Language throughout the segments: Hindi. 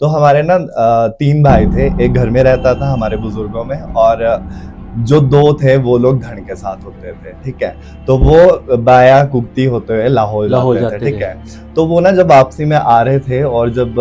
तो हमारे ना 3 भाई थे, एक घर में रहता था हमारे बुजुर्गों में, और जो 2 थे वो लोग धन के साथ होते थे, ठीक है। तो वो बाया कुश्ती होते हुए लाहौर लाहौर जाते थे, जाते ठीक थे। है। तो वो ना जब वापसी में आ रहे थे, और जब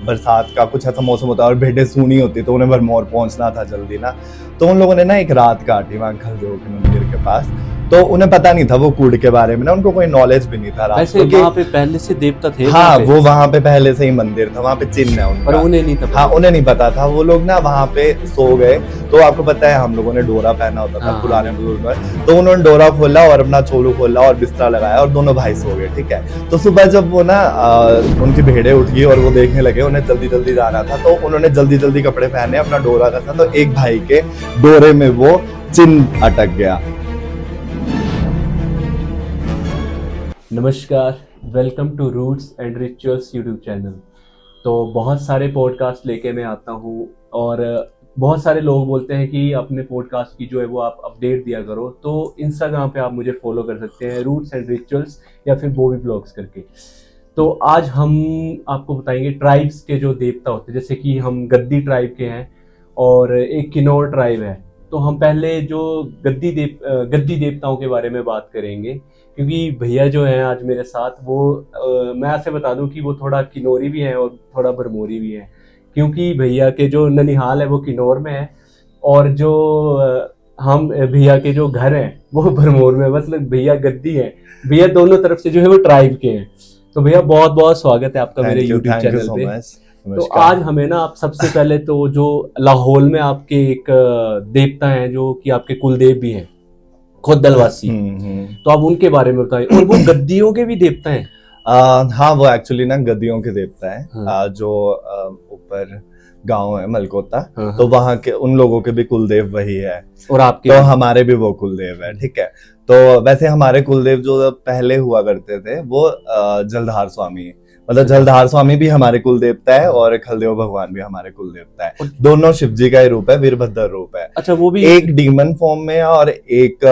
बरसात का कुछ ऐसा मौसम होता है और भेड़ें सूनी होती, तो उन्हें भरमौर पहुंचना था जल्दी ना। तो उन लोगों ने ना एक रात काटी वहां खलदेव के मंदिर के पास। तो उन्हें पता नहीं था वो कूड़ के बारे में ना, उनको कोई नॉलेज भी नहीं था रात वैसे को कि वहां पे पहले से देवता थे वहां हाँ, पे, वो वहां पे पहले से ही मंदिर था, वहां पे चिन्ह है पर उनका। उन्हें नहीं था हाँ, पता। उन्हें नहीं पता था। वो लोग ना वहां पे सो गए। तो आपको पता है हम लोगों ने डोरा पहना होता था, हाँ हाँ, पुराने बिल्कुल। बुजुर्ग में। तो उन्होंने डोरा खोला और अपना चोलू खोला और बिस्तरा लगाया, और दोनों भाई सो गए, ठीक है। तो सुबह जब वो ना उनकी भेड़ें उठ गई और वो देखने लगे, उन्हें जल्दी जल्दी जाना था, तो उन्होंने जल्दी जल्दी कपड़े पहने, अपना डोरा कसा, तो एक भाई के डोरे में वो चिन्ह अटक गया। नमस्कार, welcome to roots and rituals YouTube channel. तो बहुत सारे पॉडकास्ट लेके मैं आता हूँ, और बहुत सारे लोग बोलते हैं कि अपने पॉडकास्ट की जो है वो आप अपडेट दिया करो। तो इंस्टाग्राम पे आप मुझे फॉलो कर सकते हैं, रूट्स एंड रिचुअल्स, या फिर बॉबी ब्लॉग्स करके। तो आज हम आपको बताएंगे ट्राइब्स के जो देवता होते हैं, जैसे कि हम गद्दी ट्राइब के हैं और एक किन्नौर ट्राइब है। तो हम पहले जो गद्दी देवताओं के बारे में बात करेंगे, क्योंकि भैया जो हैं आज मेरे साथ, वो मैं आपसे बता दूं कि वो थोड़ा किन्नौरी भी हैं और थोड़ा भरमौरी भी हैं। क्योंकि भैया के जो ननिहाल है वो किन्नौर में है, और जो हम भैया के जो घर हैं वो भरमौर में, मतलब भैया गद्दी हैं। भैया दोनों तरफ से जो है वो ट्राइब के हैं। तो भैया बहुत बहुत स्वागत है आपका मेरे YouTube thank you channel so पे। मच। तो नमस्कार। आज हमें ना, आप सबसे पहले तो जो लाहौल में आपके एक देवता हैं जो कि आपके कुलदेव भी हैं, खोदलवासी, हम्म। तो आप उनके बारे में बताइए। और वो गद्दियों के भी देवता हैं। हाँ, वो एक्चुअली ना गद्दियों के देवता है। हाँ जो ऊपर गांव है मलकोता, हाँ तो हाँ। वहाँ के उन लोगों के भी कुलदेव वही है। और आपके तो भी? हमारे भी वो कुलदेव है, ठीक है। तो वैसे हमारे कुलदेव जो पहले हुआ करते थे वो जलधार स्वामी है। मतलब अच्छा जलधार स्वामी भी हमारे कुल देवता है, हाँ। और खलदेव भगवान भी हमारे कुल देवता है। और दोनों शिव जी का ही रूप है, वीरभद्र रूप है। अच्छा, वो भी एक डीमन फॉर्म में है, और एक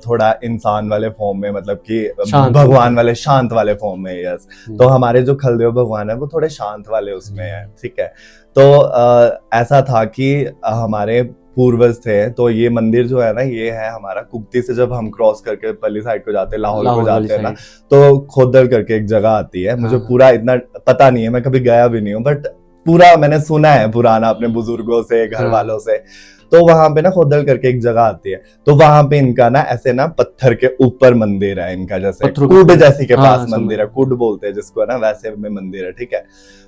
थोड़ा इंसान वाले फॉर्म में, मतलब कि शांत रूप भगवान में। वाले शांत वाले फॉर्म में, यस। तो हमारे जो खलदेव भगवान है वो थोड़े शांत वाले उसमें है, ठीक है। तो ऐसा था कि हमारे पूर्वज थे, तो ये मंदिर जो है ना, ये है हमारा कुप्ती से जब हम क्रॉस करके पल्ली साइड को जाते हैं, लाहौल को लाहौर वाली जाते हैं ना, साइड। तो खोदड़ करके एक जगह आती है। मुझे हाँ पूरा इतना पता नहीं है, मैं कभी गया भी नहीं हूँ, बट पूरा मैंने सुना है पुराना अपने बुजुर्गों से, घर वालों हाँ। से। तो वहां पे ना खोदड़ करके एक जगह आती है, तो वहां पे इनका ना ऐसे ना पत्थर के ऊपर मंदिर है इनका, जैसे पत्थरों के कुड ऊपर। जैसी के हाँ पास हाँ, समझ मंदिर है, गया। कुड बोलते हैं जिसको ना, वैसे में मंदिर है, ठीक है।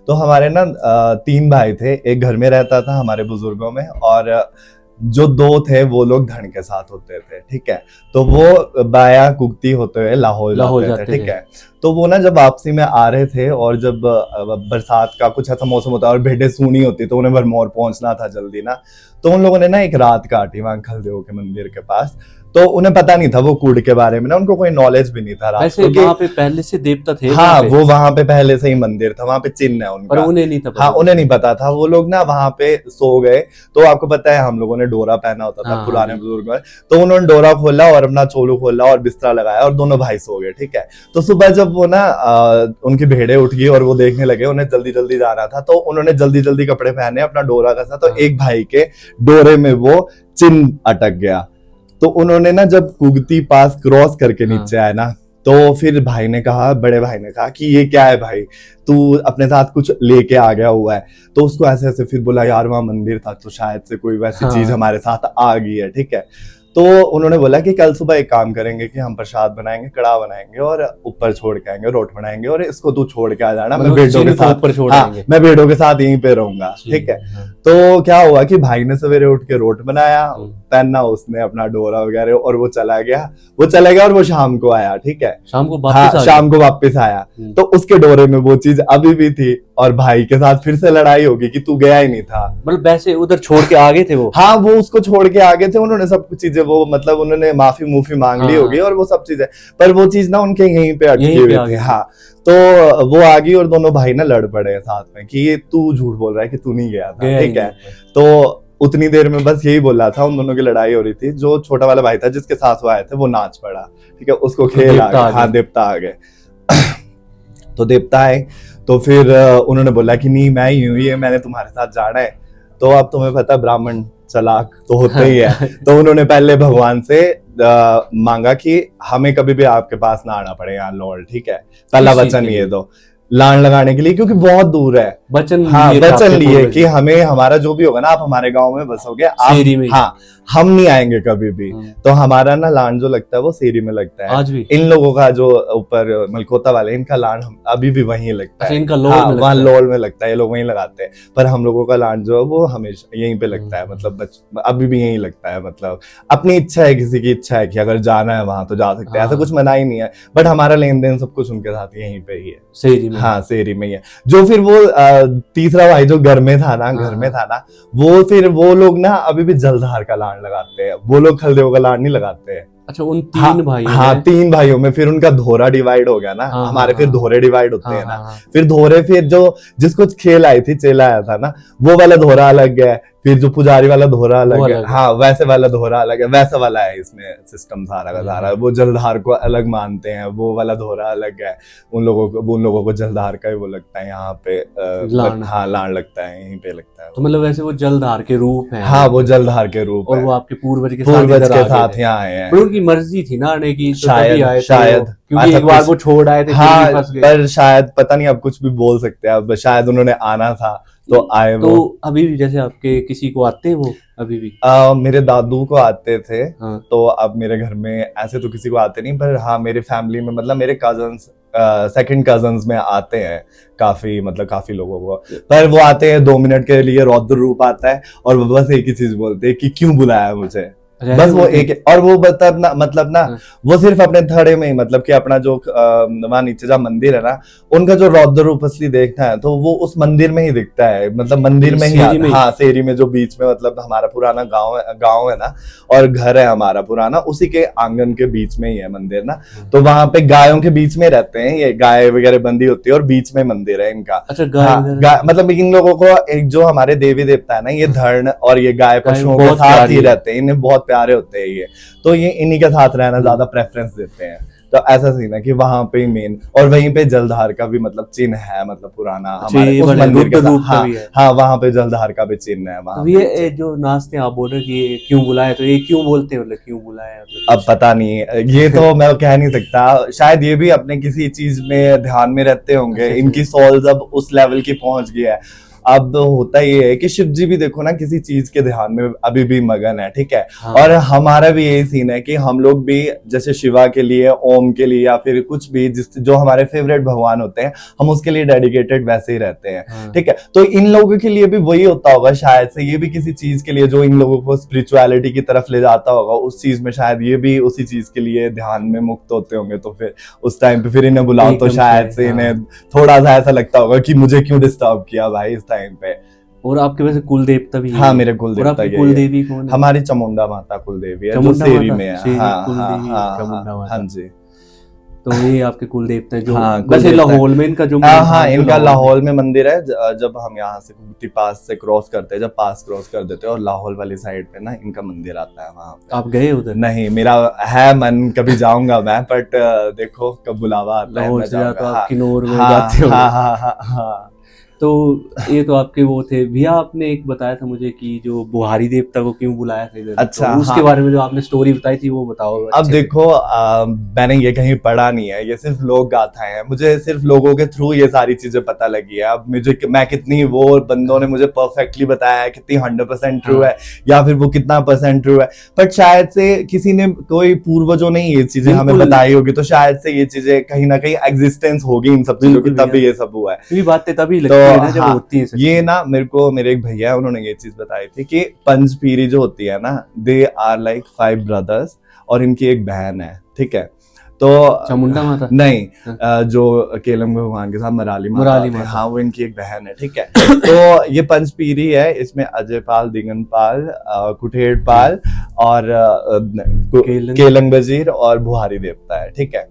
तो हमारे ना 3 भाई थे, एक घर में रहता था हमारे बुजुर्गों में, और जो 2 थे वो लोग धन के साथ होते थे, ठीक है। तो वो बाया कुश्ती होते हुए लाहौर लाहौर जाते थे, जाते ठीक थे। है। तो वो ना जब वापसी में आ रहे थे, और जब बरसात का कुछ ऐसा मौसम होता है और भेड़ें सूनी होती, तो उन्हें भरमौर पहुंचना था जल्दी ना। तो उन लोगों ने ना एक रात काटी वहां खलदेव के मंदिर के पास। तो उन्हें पता नहीं था वो कूड़ के बारे में ना, उनको कोई नॉलेज भी नहीं था रात वैसे को कि वहां पे पहले से देवता थे वहां हाँ, पे, वो वहां पे पहले से ही मंदिर था, वहां पे चिन्ह है पर उनका। उन्हें नहीं था हाँ, पता उन्हें कुछ नहीं भी। पता था। वो लोग ना वहां पे सो गए। तो आपको पता है हम लोगों ने डोरा पहना होता था, हाँ हाँ, पुराने बिल्कुल। बुजुर्ग में। तो उन्होंने डोरा खोला और अपना चोलू खोला और बिस्तरा लगाया, और दोनों भाई सो गए, ठीक है। तो सुबह जब वो ना उनकी भेड़ें उठ गई और वो देखने लगे, उन्हें जल्दी जल्दी जाना था, तो उन्होंने जल्दी जल्दी कपड़े पहने, अपना डोरा कसा, तो हाँ एक भाई के डोरे में वो चिन्ह अटक गया। तो उन्होंने ना जब कुगती पास क्रॉस करके हाँ। नीचे आए ना, तो फिर भाई ने कहा, बड़े भाई ने कहा कि ये क्या है भाई, तू अपने साथ कुछ लेके आ गया हुआ है। तो उसको ऐसे ऐसे फिर बोला, यार वहां मंदिर था तो शायद से कोई वैसी चीज हाँ हमारे साथ आ गई है, ठीक है। तो उन्होंने बोला कि कल सुबह एक काम करेंगे कि हम प्रसाद बनाएंगे, कड़ा बनाएंगे, और ऊपर छोड़ के आएंगे, रोट बनाएंगे, और इसको तू छोड़ के आ जाना, मैं मतलब भेड़ों के चिन्ह को साथ, ऊपर छोड़ हाँ, आएंगे। मैं भेड़ों के साथ यहीं पे रहूंगा, ठीक है। हाँ। तो क्या हुआ कि भाई ने सवेरे उठ के रोट बनाया, हम्म। पहना उसने अपना डोरा वगैरह, और वो चला गया और वो शाम को आया, ठीक है। शाम को वापस हाँ, आ शाम गया। को वापस आया। तो उसके डोरे में वो चीज अभी भी थी, और भाई के साथ फिर से लड़ाई होगी कि तू गया ही नहीं था। मतलब वैसे उधर छोड़ के आ गए थे वो? हाँ, वो उसको छोड़ के आ गए थे, उन्होंने सब कुछ चीजें, वो मतलब उन्होंने माफी मुफी मांग ली होगी हाँ, और वो सब चीजें, पर वो चीज ना उनके यहीं पे अटकी यहीं पे हुई आ थी। गए थे। हाँ, तो वो आ गई और दोनों भाई ना लड़ पड़े साथ में कि ये तू झूठ बोल रहा है कि तू नहीं गया था, गया ही ठीक नहीं है। ऊपर। तो उतनी देर में बस यही बोला था, उन दोनों की लड़ाई हो रही थी। जो छोटा वाला भाई था जिसके साथ वो आए थे, वो नाच पड़ा, ठीक है, उसको खेल आ देवता गया, आ हाँ, गए। देवता आ गए। तो देवता आए, तो फिर उन्होंने बोला कि नहीं मैं यूं ही है, मैंने तुम्हारे साथ जाना है। तो अब तुम्हें पता है ब्राह्मण चालाक तो होते ही है, तो उन्होंने पहले भगवान से मांगा कि हमें कभी भी आपके पास ना आना पड़े यहाँ लॉर्ड, ठीक है, पहला किस चीज वचन के ये लिए? दो लान लगाने के लिए, क्योंकि बहुत दूर है। वचन हाँ लिए थे वचन आपके लिए पूर्वज कि हमें हमारा जो भी होगा ना, आप हमारे गांव में बसोगे, सेरी आप में। हाँ हम नहीं आएंगे कभी भी। हम्म। तो हमारा ना लान जो लगता है वो सेरी में लगता है। आज भी? इन लोगों का जो ऊपर मलकोता वाले, इनका लान अभी भी वहीं लगता अच्छा, है। इनका लोल हाँ में लगता वहाँ है। लोल में लगता है, ये लोग वहीं लगाते हैं। पर हम लोगों का लान जो है वो हमेशा यहीं पे लगता है, मतलब अभी भी यहीं लगता है। मतलब अपनी इच्छा है, किसी की इच्छा है कि अगर जाना है वहां तो जा सकते हैं, ऐसा हाँ। कुछ मना ही नहीं है। बट हमारा लेन देन सब कुछ उनके साथ यहीं पे ही है। सेरी में। हाँ सेरी में ही है। जो फिर वो तीसरा भाई जो घर में था ना, घर में था ना, वो फिर वो लोग ना अभी भी जलधार का लान लगाते हैं, वो लोग खलदेव का लान नहीं लगाते हैं। अच्छा, उन हाँ, तीन भाइयों हाँ में? 3 भाइयों में फिर उनका धोरा डिवाइड हो गया ना। हाँ, हमारे हाँ, फिर हाँ। धोरे डिवाइड होते हाँ, हैं ना। हाँ, हाँ। फिर धोरे, फिर जो जिसको खेल आई थी, चेला आया था ना, वो वाला धोरा अलग है। फिर जो पुजारी वाला धोरा अलग है, अलग है। हाँ वैसे वाला धोरा अलग है, वैसा वाला है इसमें सिस्टम सारा का सारा। हम्म। वो जलधार को अलग मानते हैं, वो वाला धोरा अलग है। उन लोगों को जलधार का ही वो लगता है यहाँ पे लान। हाँ लान लगता है, यहीं पे लगता है। तो मतलब वैसे वो जलधार के रूप हैं? हाँ वो जलधार के रूप और है, वो आपके पूर्वज के पूर्वज साथ के इधर आ साथ गए थे। यहाँ आए हैं। पर उनकी मर्जी थी ना आने की, तो शायद तभी आए थे शायद वो। क्योंकि ऐसा एक बार कुछ- वो छोड़ आए थे, फिर हाँ भी फंस गए। पर शायद पता नहीं, अब कुछ भी बोल सकते हैं। अब शायद उन्होंने आना था तो आए तो वो। अभी भी जैसे आपके किसी को आते हैं वो अभी भी? मेरे दादू को आते थे। हाँ। तो अब मेरे घर में ऐसे तो किसी को आते नहीं, पर हाँ मेरे फैमिली में मतलब मेरे कजन्स, सेकंड कजन्स में आते हैं काफी, मतलब काफी लोगों को। पर वो आते हैं 2 मिनट के लिए, रौद्र रूप आता है और वो बस एक ही चीज बोलते हैं कि क्यों बुलाया मुझे। बस वो एक, और वो मतलब ना हाँ। वो सिर्फ अपने थड़े में ही, मतलब कि अपना जो वहां नीचे जहाँ मंदिर है ना, उनका जो रौद्र रूप असली देखना है तो वो उस मंदिर में ही दिखता है। मतलब मंदिर में ही सेरी में? हाँ सेरी में, जो बीच में, मतलब हमारा पुराना गांव है ना, और घर है हमारा पुराना, उसी के आंगन के बीच में ही है मंदिर ना। तो वहां पे गायों के बीच में रहते हैं ये, गाय वगैरह बंधी होती है और बीच में मंदिर है इनका। अच्छा, मतलब इन लोगों को एक जो हमारे देवी देवता है ना, ये धर्ण और ये गाय पशुओं के बहुत साथ प्यारी ही है। रहते हैं, इन्हें बहुत प्यारे होते हैं ये। तो ये इन्हीं के साथ रहना ज्यादा प्रेफरेंस देते हैं। तो ऐसा सीन है कि वहां पे ही मेन, और वहीं पे जलधार का भी मतलब चिन्ह है, मतलब पुराना हमारे उस मंदिर के साथ। हाँ हाँ वहां पे जलधार का भी चिन्ह है वहां। तो ये जो नाचते हैं, आप बोल रहे हो कि ये क्यों बुलाया, तो ये क्यों बोलते हैं, मतलब क्यों बुलाया? अब पता नहीं, ये तो मैं कह नहीं सकता। शायद ये भी अपने किसी चीज में ध्यान में रहते होंगे, इनकी सोल्स अब उस लेवल की पहुंच गई है। अब होता ये है कि शिव जी भी देखो ना किसी चीज के ध्यान में अभी भी मगन है, ठीक है। हाँ। और हमारा भी यही सीन है कि हम लोग भी जैसे शिवा के लिए, ओम के लिए, या फिर कुछ भी जो हमारे फेवरेट भगवान होते हैं, हम उसके लिए डेडिकेटेड वैसे ही रहते हैं। हाँ। ठीक है, तो इन लोगों के लिए भी वही होता होगा शायद से, ये भी किसी चीज के लिए जो इन लोगों को स्पिरिचुअलिटी की तरफ ले जाता होगा, उस चीज में शायद ये भी उसी चीज के लिए ध्यान में मुक्त होते होंगे। तो फिर उस टाइम पे फिर इन्हें बुलाओ तो एकदम शायद से, से हाँ। इन्हें थोड़ा सा ऐसा लगता होगा कि मुझे क्यों डिस्टर्ब किया भाई इस टाइम पे। और आपके वैसे कुल देवता भी हाँ है? मेरे कुल और देवता आपकी यही कुल है। देवी कौन है? हमारी चामुंडा माता कुल देवी है, जो चामुंडा सेरी माता, में है। सेरी हाँ कुल हाँ देवी, हाँ चामुंडा हाँ माता। हाँ जी। तो ये आपके कुल देवता है जो हाँ, कुल वैसे देवता है। लाहौल में इनका जो हाँ जो इनका लाहौल में मंदिर है। जब हम यहाँ से कुर्ती पास से क्रॉस करते हैं, जब पास क्रॉस कर देते हैं और लाहौल वाली साइड पे ना इनका मंदिर आता है वहाँ पे। आप गए उधर? नहीं, मेरा है मन, कभी जाऊंगा मैं, बट देखो कब बुलावा आता है लाहौल मैं से जाता जाऊंगा। आप किन्नौर में हाँ जाते हो? हाँ हाँ हाँ हाँ। तो ये तो आपके वो थे भैया। आपने एक बताया था मुझे कि जो बुहारी देवता को क्यों बुलाया था इधर, अच्छा, तो उसके हाँ। बारे में जो आपने स्टोरी बताई थी वो बताओ। अब अच्छे से। देखो मैंने ये कहीं पढ़ा नहीं है, ये सिर्फ लोक गाथाएं हैं, मुझे सिर्फ लोगों के थ्रू ये सारी चीजें पता लगी है। अब मैं कितनी, वो बंदों ने मुझे परफेक्टली बताया है कितनी 100% ट्रू है, या फिर वो कितना % ट्रू है, बट शायद से किसी ने, कोई पूर्वजों ने ये चीजें हमें बिल्कुल। बताई होगी, तो शायद से ये चीजें कहीं ना कहीं एग्जिस्टेंस होगी इन सब चीजों की, बिल्कुल तभी ये सब हुआ है। ये बातें तभी लगती तो है ना जब हाँ, होती है सच्ची। ये ना मेरे एक भैया है, उन्होंने ये चीज बताई थी कि पंचपीरी जो होती है ना, दे आर लाइक 5 ब्रदर्स, और इनकी एक बहन है, ठीक है। तो चामुंडा माता नहीं, जो केलम भगवान के साथ मराली माता। हाँ वो इनकी एक बहन है, ठीक है। तो ये पंचपीरी है, इसमें अजय पाल, दिगन पाल, कुठेड़ पाल और केलंग वजीर और बुहारी देवता है, ठीक है।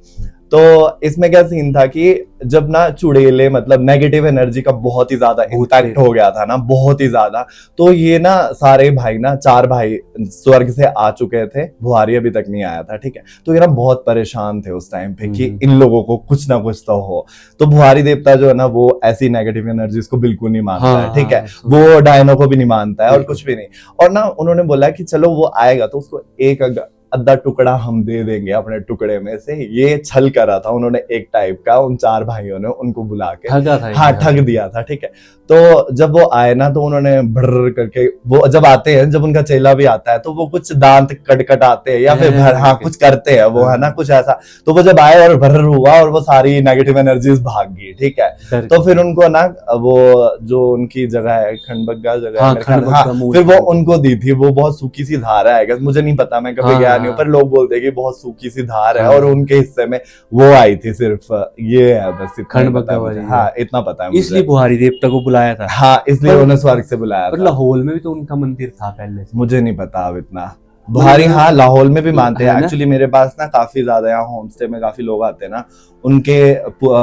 तो इसमें क्या सीन था कि जब ना चुड़ैले मतलब नेगेटिव एनर्जी का बहुत ही ज्यादा इम्पैक्ट हो गया था ना, बहुत ही ज्यादा, तो ये ना सारे भाई ना 4 भाई स्वर्ग से आ चुके थे, बुहारी अभी तक नहीं आया था, ठीक है। तो ये ना बहुत परेशान थे उस टाइम पे कि इन लोगों को कुछ ना कुछ तो हो। तो बुहारी देवता जो है ना वो ऐसी नेगेटिव एनर्जीज को बिल्कुल नहीं मानता है, ठीक है। वो डायनो को भी नहीं मानता है और कुछ भी नहीं। और ना उन्होंने बोला कि चलो वो आएगा तो उसको एक अद्धा टुकड़ा हम दे देंगे अपने टुकड़े में से। ये छल करा था उन्होंने एक टाइप का, उन 4 भाइयों ने उनको बुला के हाँ ठग दिया था, ठीक है। तो जब वो आए ना तो उन्होंने भर करके, वो जब आते हैं, जब उनका चेला भी आता है तो वो कुछ दांत कटकटाते हैं या फिर हाँ कुछ करते हैं वो, है ना, कुछ ऐसा। तो वो जब आए और भर हुआ और वो सारी नेगेटिव एनर्जीज भाग गई, ठीक है। तो फिर उनको ना वो जो उनकी जगह है खंडबग्गा जगह, फिर वो उनको दी थी। वो बहुत सूखी सी धार है, मुझे नहीं पता, मैं कभी गया नहीं, पर लोग बोलते हैं कि बहुत सूखी सी धार है और उनके हिस्से में वो आई थी सिर्फ। ये है बस खंडबग्गा वाली, हाँ इतना पता है, इसलिए बुहारी देवता को बुलाया था। हाँ इसलिए उन्हें स्वर्ग से बुलाया था। लाहौल में भी तो उनका मंदिर था पहले से, मुझे नहीं पता अब इतना। बुहारी हाँ लाहौल में भी मानते हैं एक्चुअली। मेरे पास ना काफी ज्यादा यहाँ होम स्टे में काफी लोग आते हैं ना, उनके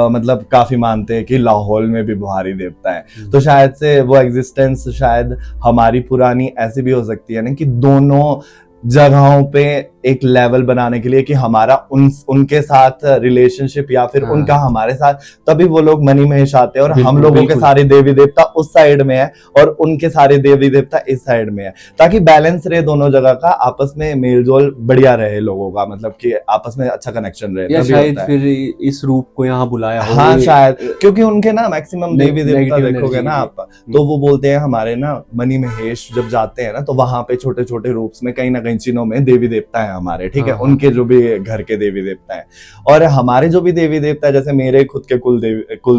मतलब काफी मानते हैं कि लाहौल में भी बुहारी देवता है। तो शायद से वो एग्जिस्टेंस शायद हमारी पुरानी ऐसी भी हो सकती है ना कि दोनों जगहों पे एक लेवल बनाने के लिए कि हमारा उनके साथ रिलेशनशिप या फिर उनका हमारे साथ, तभी वो लोग मनी महेश आते हैं और हम लोगों के सारे देवी देवता उस साइड में है और उनके सारे देवी देवता इस साइड में है, ताकि बैलेंस रहे दोनों जगह का, आपस में मेलजोल बढ़िया रहे लोगों का, मतलब कि आपस में अच्छा कनेक्शन रहे। या शायद फिर इस रूप को यहाँ बुलाया हो। हाँ शायद, क्योंकि उनके ना मैक्सिमम देवी देवता देखोगे ना आप, तो वो बोलते हैं हमारे ना मनी महेश जब जाते हैं ना तो वहां पे छोटे छोटे रूप्स में कहीं ना कहीं चिन्हों में देवी देवता है हमारे, ठीक है। उनके जो भी घर के देवी देवता है और हमारे जो भी देवी देवता है, जैसे मेरे खुद के कुल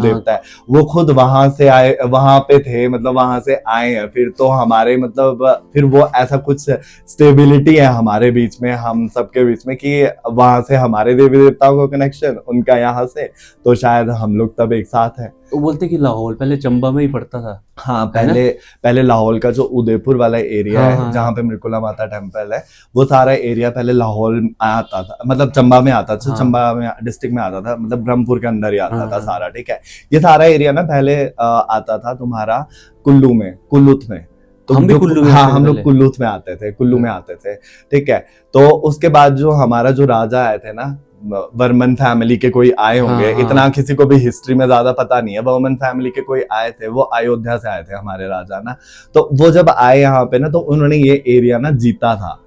देवता है, वो खुद वहां से आए, वहां पे थे, मतलब वहां से आए हैं। फिर तो हमारे मतलब फिर वो ऐसा कुछ स्टेबिलिटी है हमारे बीच में, हम सबके बीच में, कि वहां से हमारे देवी देवताओं को कनेक्शन, उनका यहाँ से, तो शायद हम लोग तब एक साथ हैं। वो बोलते कि लाहौल पहले चंबा में ही पड़ता था। हाँ पहले लाहौल का जो उदयपुर वाला एरिया है जहाँ पे मृकुला माता टेम्पल है, वो सारा एरिया पहले लाहौल आता था, मतलब चंबा में आता था, चंबा में डिस्ट्रिक्ट में आता था, मतलब ब्रह्मपुर के अंदर ही आता था सारा, ठीक है। ये सारा एरिया ना पहले आता था तुम्हारा कुल्लू में, कुल्लूथ में। तो हम लोग कुल्लूथ में आते थे, कुल्लू में आते थे, ठीक है। तो उसके बाद जो हमारा जो राजा आए थे ना, वर्मन फैमिली के कोई आए होंगे, इतना किसी को भी हिस्ट्री में ज्यादा पता नहीं है, वर्मन फैमिली के कोई आए थे, वो अयोध्या से आए थे हमारे राजा ना। तो वो जब आए यहाँ पे ना, तो उन्होंने ये एरिया ना जीता था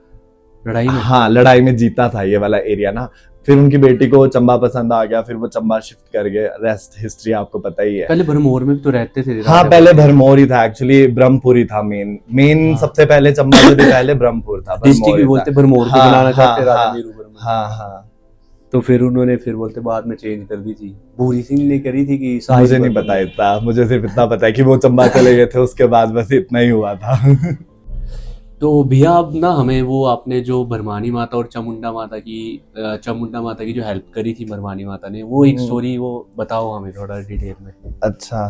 लड़ाई में। हाँ लड़ाई में जीता था ये वाला एरिया ना। फिर उनकी बेटी को चंबा पसंद आ गया, फिर वो चंबा शिफ्ट कर गए, रेस्ट हिस्ट्री आपको पता ही है। पहले भरमौर में तो रहते थे। हाँ पहले भरमौर ही था एक्चुअली, ब्रह्मपुर ही था मेन सबसे पहले, चंबा से भी पहले ब्रह्मपुर था। डिस्ट्रिक्ट भी बोलते भरमौर को बनाना चाहते राजा नीरू वर्मा। हाँ तो फिर उन्होंने फिर बोलते बाद में चेंज कर दी थी, भूरी सिंह ने करी थी कि मुझे नहीं पता इतना, मुझे सिर्फ इतना पता है कि वो चंबा चले गए थे, उसके बाद बस इतना ही हुआ था। तो भैया अब ना हमें वो आपने जो भरमानी माता और चामुंडा माता की जो हेल्प करी थी भरमानी माता ने, वो एक स्टोरी वो बताओ हमें थोड़ा डिटेल में। अच्छा,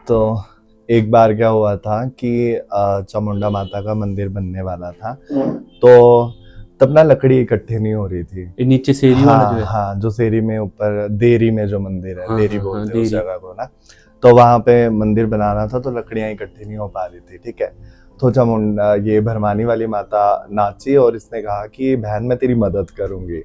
तो एक बार क्या हुआ था कि चामुंडा माता का मंदिर बनने वाला था, तो तब ना लकड़ी इकट्ठी नहीं हो रही थी। नीचे सेरी वाला जो है, हाँ जो सेरी में ऊपर देरी में जो मंदिर है, देरी बोलते हैं उस जगह को ना, तो वहां पे मंदिर बनाना था, तो लकड़ियां इकट्ठी नहीं हो पा रही थी, ठीक है। तो चामुंडा ये भरमानी वाली माता नाची और इसने कहा कि बहन मैं तेरी मदद करूंगी।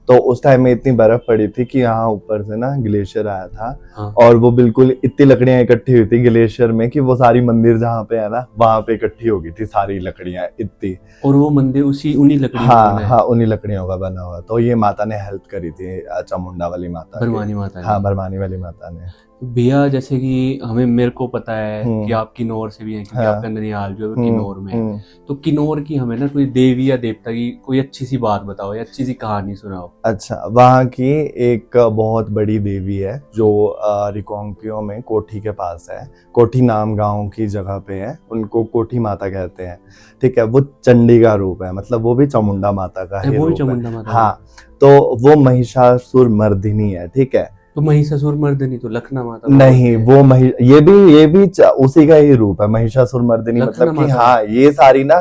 तो उस टाइम में इतनी बर्फ पड़ी थी कि यहाँ ऊपर से ना ग्लेशियर आया था और वो बिल्कुल इतनी लकड़ियां इकट्ठी हुई थी ग्लेशियर में कि वो सारी मंदिर जहाँ पे है ना वहां पे इकट्ठी हो गई थी सारी लकड़ियां इतनी। और वो मंदिर उन्हीं लकड़ियों हाँ उन्हीं लकड़ियों का बना हुआ। तो ये माता ने हेल्प करी थी चामुंडा वाली माता, भरमानी माता। हाँ भरमानी वाली माता ने। भैया जैसे कि मेरे को पता है कि आप किन्नौर से भी हैं, क्योंकि आपका ननिहाल जो है किन्नौर में है। तो किन्नौर की हमें ना कोई देवी या देवता की कोई अच्छी सी बात बताओ या अच्छी सी कहानी सुनाओ। अच्छा, वहाँ की एक बहुत बड़ी देवी है जो रिकांगपिओ में कोठी के पास है, कोठी नाम गांव की जगह पे है, उनको कोठी माता कहते हैं, ठीक है। वो चंडी का रूप है, मतलब वो भी चामुंडा माता का ही रूप है। हाँ, तो वो महिषासुर मर्दिनी है, ठीक है। तो महिषासुर मर्दिनी तो लखना माता नहीं, वो ये भी उसी का ही रूप है, महिषासुर मर्दिनी, मतलब कि हाँ ये सारी ना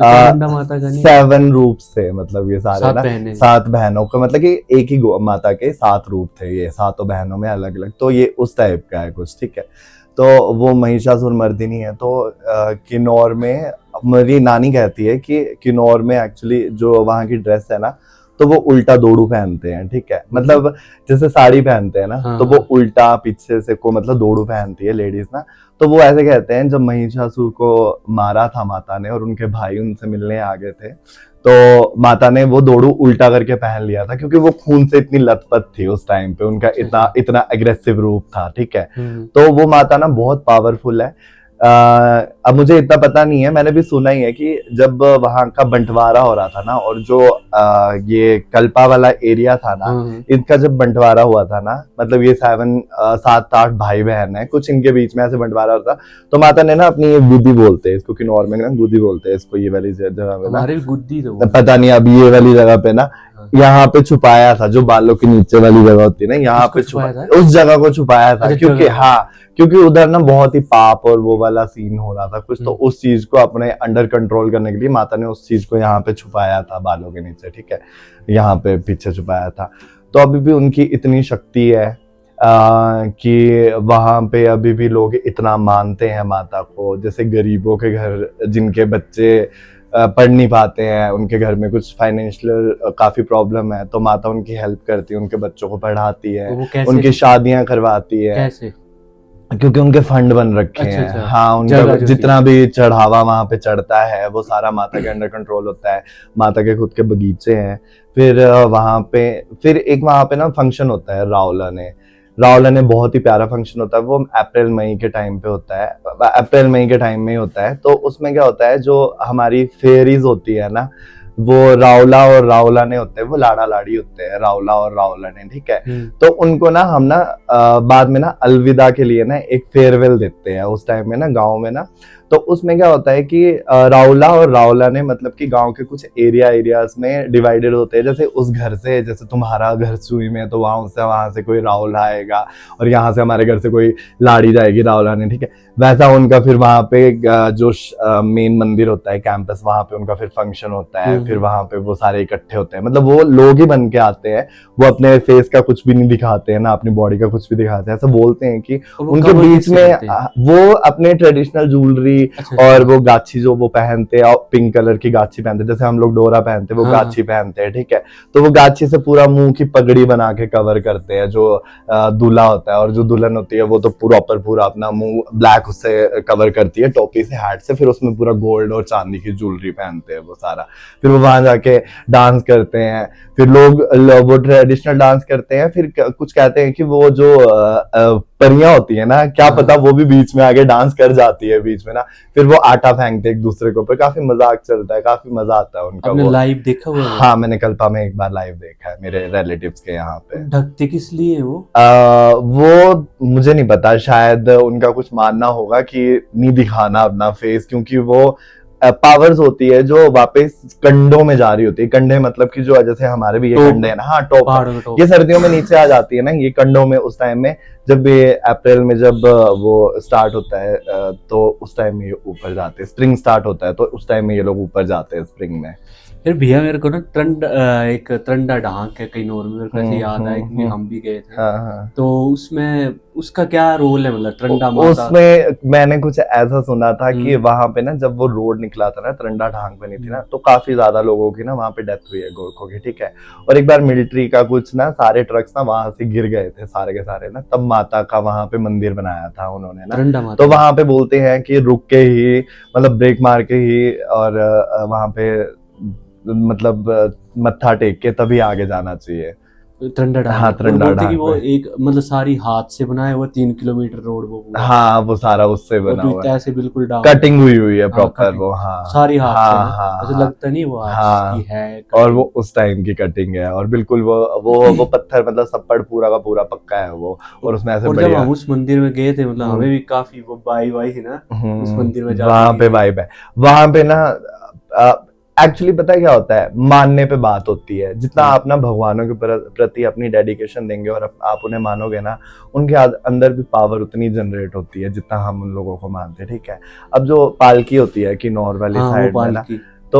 नंदा माता का नहीं? 7 रूप थे, मतलब ये सारे 7 ना बहनें। 7 बहनों का, मतलब कि एक ही माता के 7 रूप थे, ये 7 बहनों में अलग अलग, तो ये उस टाइप का है कुछ, ठीक है। तो वो महिषासुर मर्दिनी है। तो किन्नौर में मेरी नानी कहती है कि किन्नौर में एक्चुअली जो वहाँ की ड्रेस है ना, तो वो उल्टा दोड़ू पहनते हैं, ठीक है। मतलब जैसे साड़ी पहनते हैं ना, हाँ, तो वो हाँ। उल्टा पीछे से को मतलब दोड़ू पहनती है लेडीज ना। तो वो ऐसे कहते हैं, जब महिषासुर को मारा था माता ने और उनके भाई उनसे मिलने आ गए थे, तो माता ने वो दोड़ू उल्टा करके पहन लिया था, क्योंकि वो खून से इतनी लथपथ थी उस टाइम पे, उनका इतना इतना एग्रेसिव रूप था, ठीक है। तो वो माता ना बहुत पावरफुल है। अब मुझे इतना पता नहीं है, मैंने भी सुना ही है कि जब वहां का बंटवारा हो रहा था ना, और जो ये कल्पा वाला एरिया था ना, इनका जब बंटवारा हुआ था ना, मतलब ये 7-8 भाई बहन है कुछ, इनके बीच में ऐसे बंटवारा होता, तो माता ने ना अपनी ये गुद्दी बोलते हैं इसको, किन्नौर में ना गुद्दी बोलते हैं इसको, ये वाली जगह पे ना, गुद्दी तो पता नहीं अब ये वाली जगह पे ना, यहाँ पे छुपाया था, जो बालों के नीचे वाली जगह होती है ना, यहाँ पे छुपाया था, उस जगह को छुपाया था, क्योंकि हाँ, क्योंकि उधर ना बहुत ही पाप और वो वाला सीन हो रहा था कुछ, तो उस चीज को अपने अंडर कंट्रोल करने के लिए माता ने उस चीज को यहाँ पे छुपाया था बालों के नीचे, ठीक है, यहाँ पे पीछे छुपाया था। तो अभी भी उनकी इतनी शक्ति है कि वहां पे अभी भी लोग इतना मानते हैं माता को। जैसे गरीबों के घर जिनके बच्चे पढ़ नहीं पाते हैं, उनके घर में कुछ फाइनेंशियल काफी प्रॉब्लम है, तो माता उनकी हेल्प करती है, उनके बच्चों को पढ़ाती है, उनकी शादियां करवाती है। कैसे? क्योंकि उनके फंड बन रखे हैं। अच्छा। हाँ, उनका जितना भी चढ़ावा वहां पे चढ़ता है वो सारा माता के अंडर कंट्रोल होता है। माता के खुद के बगीचे हैं। फिर वहां पे एक वहां पे ना फंक्शन होता है रावला ने बहुत ही प्यारा फंक्शन होता है, वो अप्रैल मई के टाइम पे होता है, अप्रैल मई के टाइम में ही होता है। तो उसमें क्या होता है, जो हमारी फेरीज होती है ना, वो रावला और रावलाने होते हैं, वो लाड़ा लाड़ी होते हैं, रावला और रावलाने, ठीक है। तो उनको ना हम ना बाद में ना अलविदा के लिए ना एक फेयरवेल देते हैं उस टाइम में ना गाँव में ना। तो उसमें क्या होता है कि रावला और रावलाने मतलब कि गांव के कुछ एरियाज में डिवाइडेड होते हैं। जैसे उस घर से, जैसे तुम्हारा घर सुई में, तो वहां से कोई रावला आएगा, और यहाँ से हमारे घर से कोई लाड़ी जाएगी रावलाने, ठीक है। वैसा उनका फिर वहां पे जो मेन मंदिर होता है कैंपस, वहां पे उनका फिर फंक्शन होता है। फिर वहां पे वो सारे इकट्ठे होते हैं, मतलब वो लोग ही बन के आते हैं, वो अपने फेस का कुछ भी नहीं दिखाते हैं ना, अपनी बॉडी का कुछ भी दिखाते हैं। ऐसा बोलते हैं कि उनके बीच में वो अपने ट्रेडिशनल ज्वेलरी और वो गाछी जो वो पहनते हैं, पिंक कलर की गाछी पहनते हैं, जैसे हम लोग डोरा पहनते हैं, वो गाछी पहनते हैं, ठीक है। तो वो गाछी से पूरा मुंह की पगड़ी बना के कवर करते हैं जो दूल्हा होता है, और जो दुल्हन होती है वो तो पूरा अपना मुंह ब्लैक उससे कवर करती है, टोपी से, हैट से। फिर उसमें पूरा गोल्ड और चांदी की ज्वेलरी पहनते हैं वो सारा। फिर वो वहां जाके डांस करते हैं। फिर लोग वो ट्रेडिशनल डांस करते हैं। फिर कुछ कहते हैं कि वो जो परियां होती है ना, क्या पता वो भी बीच में आगे डांस कर जाती है बीच में ना। फिर वो आटा फेंकते एक दूसरे के ऊपर, काफी मजाक चलता है, काफी मजा आता है उनका। आपने लाइव देखा हुआ है? हाँ, मैंने कल्पा में एक बार लाइव देखा है, मेरे रिलेटिव्स के यहाँ पे। ढकते किस लिए है वो? वो मुझे नहीं पता, शायद उनका कुछ मानना होगा कि नहीं दिखाना अपना फेस, क्योंकि वो पावर्स होती है जो वापस कंडों में जा रही होती है। कंडे मतलब कि जो जैसे हमारे भी ये कंडे है ना, हाँ, टॉप, ये सर्दियों में नीचे आ जाती है ना, ये कंडों में उस टाइम में, जब ये अप्रैल में जब वो स्टार्ट होता है, तो उस टाइम में ये ऊपर जाते हैं। स्प्रिंग स्टार्ट होता है तो उस टाइम में ये लोग ऊपर जाते हैं स्प्रिंग में। फिर भैया मेरे को ना एक त्रंडा ढांक है किन्नौर में, मेरे को ऐसे याद आया कि हम भी गए थे। तो उसमें उसका क्या रोल है, मतलब त्रंडा माता? उसमें मैंने कुछ ऐसा सुना था कि वहां पे ना जब वो रोड निकला था ना, त्रंडा ढांक बनी थी ना, तो काफी ज्यादा लोगों की ना वहां पे डेथ हुई है, गोरखों की, ठीक है। और एक बार मिलिट्री का कुछ ना सारे ट्रक्स ना वहां से गिर गए थे सारे के सारे ना, तब माता का वहां पे मंदिर बनाया था उन्होंने ना। तो वहां पे बोलते हैं कि रुक के ही, मतलब ब्रेक मार के ही, और वहां पे मतलब मत्था टेक के तभी आगे जाना चाहिए। त्रंडा ढांक। हाँ, त्रंडा ढांक वो एक मतलब सारी हाथ से बनाया हुआ 3 किलोमीटर रोड वो पूरा। हाँ, वो सारा उससे बना हुआ है, ऐसे बिल्कुल कटिंग हुई है प्रॉपर वो। हाँ, सारी हाथ से ना, हाँ, ऐसे लगता नहीं वो हाथ की है। और वो उस टाइम की कटिंग है, और बिल्कुल वो पत्थर, मतलब सप्पड़ पूरा का पूरा पक्का है वो। और उसमें ऐसे बढ़िया। जब हम उस मंदिर में गए थे, मतलब हमें भी काफी वो वाई थी ना उस मंदिर में। वहां पे वाइब है, वहां पे ना एक्चुअली पता है क्या होता है, मानने पे बात होती है। जितना आप ना भगवानों के प्रति अपनी डेडिकेशन देंगे और आप उन्हें मानोगे ना, उनके अंदर भी पावर उतनी जनरेट होती है जितना हम उन लोगों को मानते हैं, ठीक है। अब जो पालकी होती है किन्नौर वाली साइड में ना, तो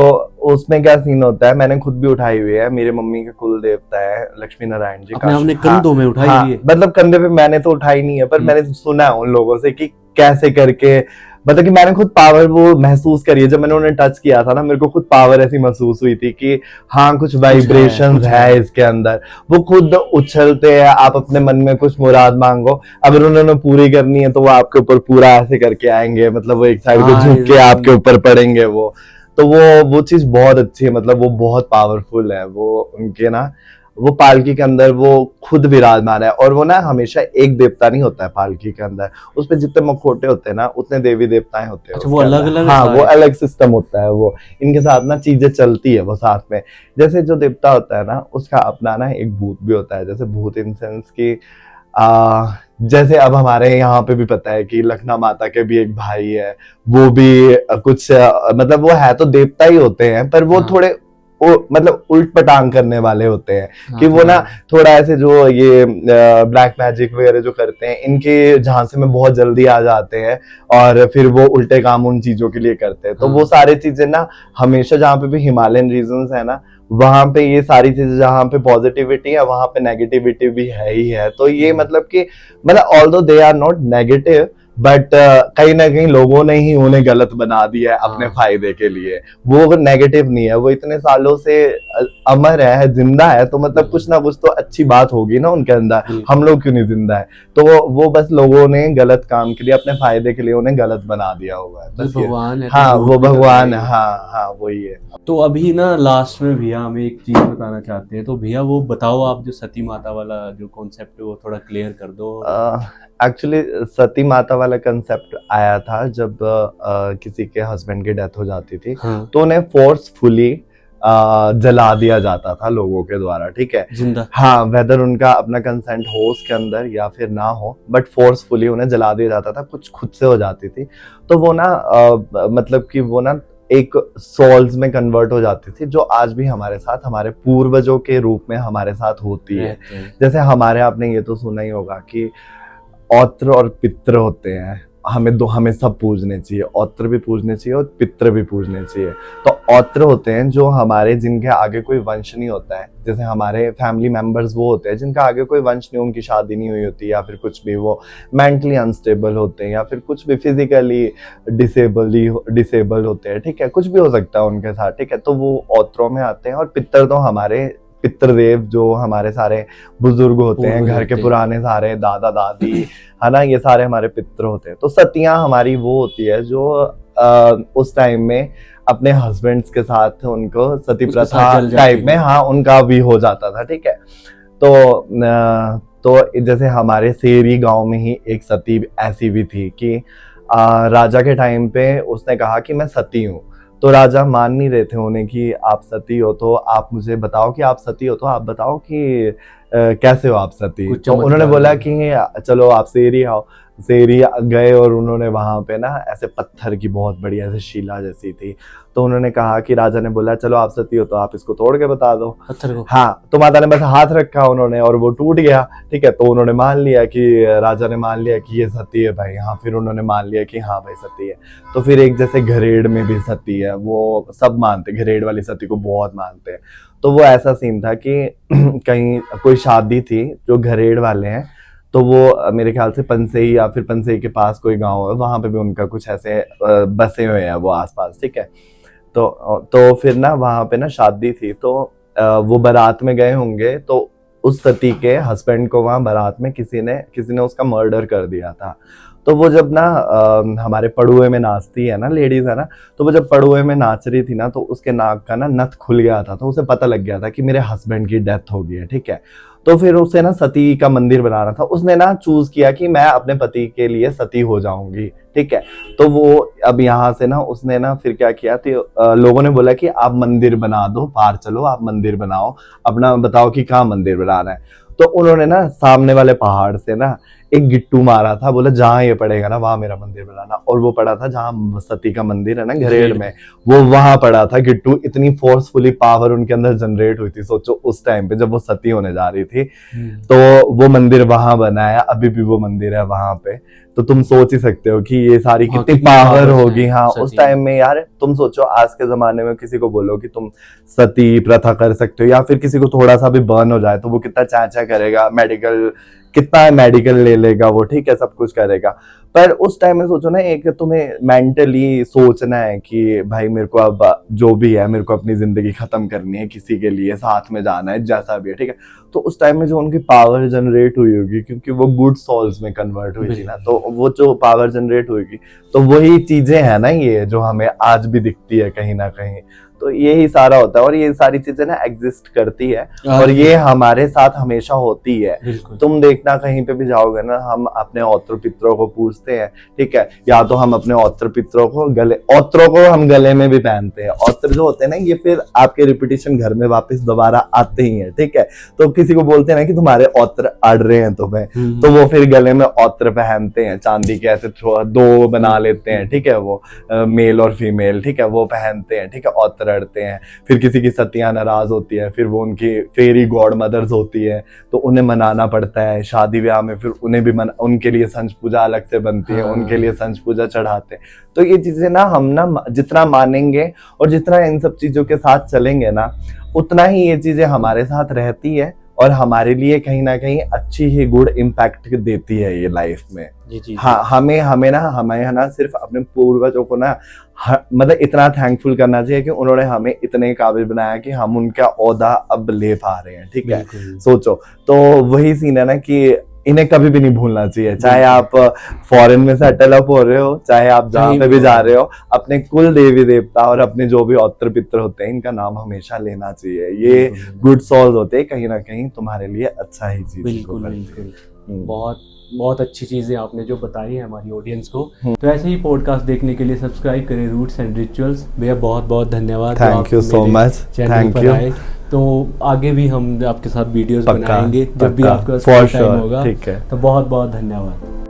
उसमें क्या सीन होता है, मैंने खुद भी उठाई हुई है, मेरे मम्मी का कुल देवता है लक्ष्मी नारायण जी अपने आपने हाँ, कंधों में उठाई हाँ, हुई है? मतलब कंधे पे मैंने तो उठाई नहीं है, पर मैंने सुना है उन लोगों से कि कैसे करके, मतलब कि मैंने खुद पावर वो महसूस करी है। जब मैंने उन्हें टच किया था ना, मेरे को खुद पावर ऐसी महसूस हुई थी कि हाँ कुछ वाइब्रेशंस है इसके अंदर, वो खुद उछलते हैं। आप अपने मन में कुछ मुराद मांगो, अगर उन्होंने पूरी करनी है तो वो आपके ऊपर पूरा ऐसे करके आएंगे, मतलब वो एक साइड को झुक के आपके ऊपर पड़ेंगे वो। तो वो चीज बहुत अच्छी है, मतलब वो बहुत पावरफुल है। वो उनके ना वो पालकी के अंदर वो खुद विराजमान है, और वो ना हमेशा एक देवता नहीं होता है पालकी के अंदर, उसपे जितने मखोटे होते हैं ना उतने देवी देवताएं होते हैं। अच्छा, वो अलग अलग? हाँ, वो अलग सिस्टम होता है। वो इनके साथ ना चीजें चलती है वो साथ में। जैसे जो देवता होता है ना, उसका अपना ना एक भूत भी होता है। जैसे भूत इन सेंस की जैसे अब हमारे यहाँ पे भी पता है कि लखना माता के भी एक भाई है, वो भी कुछ मतलब वो है तो देवता ही होते हैं, पर वो थोड़े मतलब उल्ट पटांग करने वाले होते हैं कि वो ना थोड़ा ऐसे जो ये ब्लैक मैजिक वगैरह जो करते हैं, इनके झांसे में बहुत जल्दी आ जाते हैं और फिर वो उल्टे काम उन चीजों के लिए करते हैं। तो वो सारी चीजें ना हमेशा जहाँ पे भी हिमालयन रीजन्स है ना, वहां पे ये सारी चीजें जहाँ पे पॉजिटिविटी है वहां पे नेगेटिविटी भी है ही है। तो ये मतलब कि मतलब although they are not negative, but कहीं ना कहीं लोगों ने ही उन्हें गलत बना दिया है अपने फायदे के लिए। वो नेगेटिव नहीं है, वो इतने सालों से अमर है, जिंदा है, तो मतलब कुछ ना कुछ तो अच्छी बात होगी ना उनके अंदर। हम लोग क्यों नहीं जिंदा है? तो वो बस लोगों ने गलत काम के लिए, अपने फायदे के लिए उन्हें गलत बना दिया हुआ है। बस भगवान है, हाँ, वो भगवान है। हाँ हाँ, वही है। तो अभी ना लास्ट में भैया हमें एक चीज बताना चाहते हैं, तो भैया वो बताओ, आप जो सती माता वाला जो कॉन्सेप्ट है वो थोड़ा क्लियर कर दो। एक्चुअली सती माता वाला कंसेप्ट आया था जब किसी के हस्बैंड की डेथ हो जाती थी, तो उन्हें फोर्सफुली जला दिया जाता था लोगों के द्वारा, ठीक है, जिंदा। हाँ, वेदर उनका अपना कंसेंट हो उसके अंदर या फिर ना हो, बट फोर्सफुली उन्हें जला दिया जाता था। कुछ खुद से हो जाती थी तो वो ना मतलब कि वो ना एक सोल्स में कन्वर्ट हो जाती थी, जो आज भी हमारे साथ, हमारे पूर्वजों के रूप में हमारे साथ होती है। जैसे हमारे, आपने ये तो सुना ही होगा कि औत्र और पितृ होते हैं, हमें सब पूजने चाहिए, औत्र भी पूजने चाहिए और पितृ भी पूजने चाहिए। तो औत्र होते हैं जो हमारे, जिनके आगे कोई वंश नहीं होता है, जैसे हमारे फैमिली मेंबर्स वो होते हैं जिनका आगे कोई वंश नहीं, उनकी शादी नहीं हुई होती, या फिर कुछ भी, वो मेंटली अनस्टेबल होते हैं, या फिर कुछ भी फिजिकली डिसेबल होते हैं, ठीक है, कुछ भी हो सकता है उनके साथ, ठीक है, तो वो औत्रों में आते हैं। और पितृ तो हमारे पितृदेव, जो हमारे सारे बुजुर्ग होते हैं, घर के पुराने सारे दादा दादी, है ना, ये सारे हमारे पितृ होते हैं। तो सतियां हमारी वो होती है जो उस टाइम में अपने हस्बैंड्स के साथ उनको सती प्रथा टाइप में, हाँ, उनका भी हो जाता था, ठीक है। तो जैसे हमारे सेरी गांव में ही एक सती ऐसी भी थी कि राजा के टाइम पे उसने कहा कि मैं सती हूँ। तो राजा मान नहीं रहे थे उन्हें कि आप सती हो, तो आप मुझे बताओ कि आप सती हो, तो आप बताओ कि कैसे हो आप सती। तो उन्होंने बोला कि चलो आप सेरी आओ। सेरी गए और उन्होंने वहां पे ना ऐसे पत्थर की बहुत बड़ी ऐसे शिला जैसी थी, तो उन्होंने कहा कि राजा ने बोला चलो आप सती हो तो आप इसको तोड़ के बता दो पत्थर को। हाँ, तो माता ने बस हाथ रखा उन्होंने और वो टूट गया, ठीक है। तो उन्होंने मान लिया कि, राजा ने मान लिया कि ये सती है भाई, हाँ, फिर उन्होंने मान लिया कि हाँ भाई सती है। तो फिर एक जैसे घरेड़ में भी सती है, वो सब मानते, घरेड़ वाली सती को बहुत मानते हैं। तो वो ऐसा सीन था कि कहीं कोई शादी थी, जो घरेड़ वाले हैं, तो वो मेरे ख्याल से पंसई या फिर पंसई के पास कोई गांव है, वहां पे भी उनका कुछ ऐसे बसे हुए हैं वो आसपास, ठीक है। तो फिर ना वहां पे ना शादी थी, तो वो बारात में गए होंगे, तो उस सती के हस्बैंड को वहां बारात में किसी ने उसका मर्डर कर दिया था। तो वो जब ना हमारे पड़ुए में नाचती है ना लेडीज, है ना, तो वो जब पड़ुए में नाच रही थी ना, तो उसके नाक का ना नथ खुल गया था, तो उसे पता लग गया था कि मेरे हस्बैंड की डेथ हो गई है, ठीक है। तो फिर उसे ना सती का मंदिर बनाना था, उसने ना चूज किया कि मैं अपने पति के लिए सती हो जाऊंगी, ठीक है। तो वो अब यहाँ से ना उसने ना फिर क्या किया, तो लोगों ने बोला कि आप मंदिर बना दो, बाहर चलो आप मंदिर बनाओ, अपना बताओ कि कहाँ मंदिर बनाना है। तो उन्होंने ना सामने वाले पहाड़ से ना एक गिट्टू मारा था, बोला जहाँ ये पड़ेगा ना वहां मेरा मंदिर बनाना, और वो पड़ा था जहाँ सती का मंदिर है ना घरेड़ में, वो वहां पड़ा था गिट्टू। इतनी फोर्सफुली पावर उनके अंदर जनरेट हुई थी, सोचो उस टाइम पे जब वो सती होने जा रही थी, तो वो मंदिर वहां बनाया, अभी भी वो मंदिर है वहां पे। तो तुम सोच ही सकते हो कि ये सारी कितनी पावर होगी। हाँ, उस टाइम में यार तुम सोचो, आज के जमाने में किसी को बोलो कि तुम सती प्रथा कर सकते हो, या फिर किसी को थोड़ा सा भी बर्न हो जाए तो वो कितना चाचा करेगा, कितना मेडिकल ले लेगा वो, ठीक है, सब कुछ करेगा। पर उस टाइम में सोचो ना, एक तुम्हें मेंटली सोचना है कि भाई मेरे को अब जो भी है, मेरे को अपनी जिंदगी खत्म करनी है, किसी के लिए साथ में जाना है, जैसा भी है, ठीक है। तो उस टाइम में जो उनकी पावर जनरेट हुई होगी, क्योंकि वो गुड सोल्स में कन्वर्ट हुई थी ना, तो वो जो पावर जनरेट हुई, तो वही चीजें है ना ये जो हमें आज भी दिखती है कहीं ना कहीं। तो यही सारा होता है, और ये सारी चीजें ना एग्जिस्ट करती है, और ये हमारे साथ हमेशा होती है। तुम देखना कहीं पे भी जाओगे ना, हम अपने औत्र पितरों को पूछते हैं, ठीक है, या तो हम अपने औत्र पितरों को औत्रों को हम गले में भी पहनते हैं। औत्र जो होते हैं ना, ये फिर आपके रिपीटेशन घर में वापस दोबारा आते ही है, ठीक है। तो किसी को बोलते हैं ना कि तुम्हारे औत्र अड़ रहे हैं तुम्हें, तो वो फिर गले में औत्र पहनते हैं, चांदी के ऐसे दो बना लेते हैं, ठीक है, वो मेल और फीमेल, ठीक है, वो पहनते हैं, ठीक है, औत्र अड़ते हैं। फिर किसी की सतियां नाराज होती है, फिर वो उनकी फेरी गॉड मदर्स होती है, तो उन्हें मनाना पड़ता है शादी ब्याह में, फिर उन्हें भी उनके लिए संज पूजा अलग से बनती है, उनके लिए संज पूजा चढ़ाते हैं। तो ये चीजें ना हम ना जितना मानेंगे और जितना इन सब चीजों के साथ चलेंगे ना, उतना ही ये चीजें हमारे साथ रहती है, और हमारे लिए कहीं ना कहीं अच्छी ही गुड इम्पैक्ट देती है ये लाइफ में। जी। हाँ, हमें ना सिर्फ अपने पूर्वजों को ना मतलब इतना थैंकफुल करना चाहिए कि उन्होंने हमें इतने काबिल बनाया कि हम उनका ओहदा अब ले पा रहे हैं, ठीक है। सोचो, तो वही सीन है ना कि इन्हें कभी भी नहीं भूलना चाहिए, चाहे आप फॉरेन में सेटल अप हो रहे हो, चाहे आप जहाँ पे भी जा रहे हो, अपने कुल देवी देवता और अपने जो भी औत्र पित्र होते हैं, इनका नाम हमेशा लेना चाहिए। ये गुड सोल्स होते हैं, कहीं ना कहीं तुम्हारे लिए अच्छा ही चीज। बिल्कुल। बहुत अच्छी चीज़ें आपने जो बताई है हमारी ऑडियंस को। तो ऐसे ही पॉडकास्ट देखने के लिए सब्सक्राइब करें रूट्स एंड रिचुअल्स। भैया बहुत बहुत धन्यवाद, thank you so much, thank you. तो आगे भी हम आपके साथ वीडियोस बनाएंगे जब भी आपका टाइम होगा, ठीक है। तो बहुत बहुत धन्यवाद।